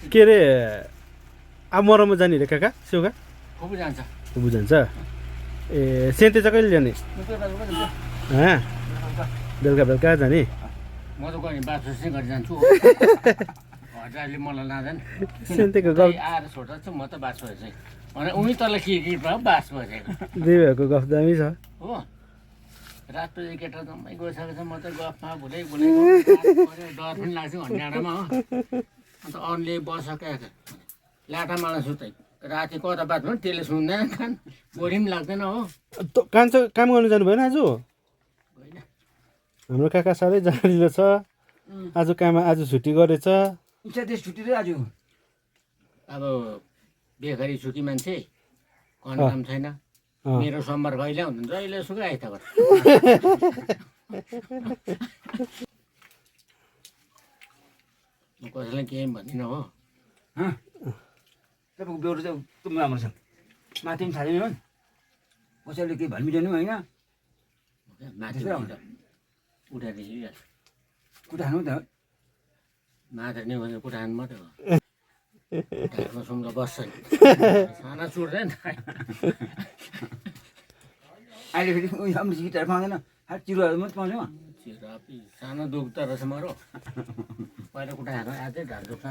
के अरे अब मरममा जाने अरे काका सेउका खुब जान्छ ऊ जान्छ ए सेन्ते चाहिँ कहिले जाने बेलुका बेलुका जाने म त गएँ बात सोच्ने गरी जान्छु हजुरले मलाई लाँदैन सेन्तेको गफ आएर छोड्दा चाहिँ म त बास भएछ अनि उनी तल के बास भइसकेको दुई भाइको गफ दामी छ हो रातो केटा जम्मै गइसकेको छ म त गफमा भुलेको डर पनि लाग्छ हन्डाडामा हो अन्त अरूले बसकेको लाटामाला सुत्दै राति कता बात भयो त्यसले सुन्दैन खान बोरी पनि लाग्दैन हो काम गर्नु जानु भएन आज होइन हाम्रो काका साह्रै जाँडिलो छ आज आज छुट्टी गरेछ इच्छा त्यस छुट्टी रे आज अब बेकारी छुट्टी मान्छे गर्ने काम छैन मेरो सोमबार कहिले हुनुहुन्छ अहिले सुकै आइतबार म कसैलाई केही भन्दिनँ हो तपाईँको बेहोरो चाहिँ एकदम राम्रो छ माथि पनि थालेन हो कसैले केही भनिदिनु होइन माथि उठाएर हिँडिहाल्छ कुटा खानु त माथि नै भने कुटा खानु मात्रै हो ढाडमा सुम्दा बस्छ नि साना चुट्दैन अहिले फेरि उयो राम्रो गिटार पाउँदैन हात चिरुवाहरू मात्रै पाउँछ चिरापी सानो दुख्दो रहेछ मरो पहिला कुटा खाएको अझै ढाड दुख्छ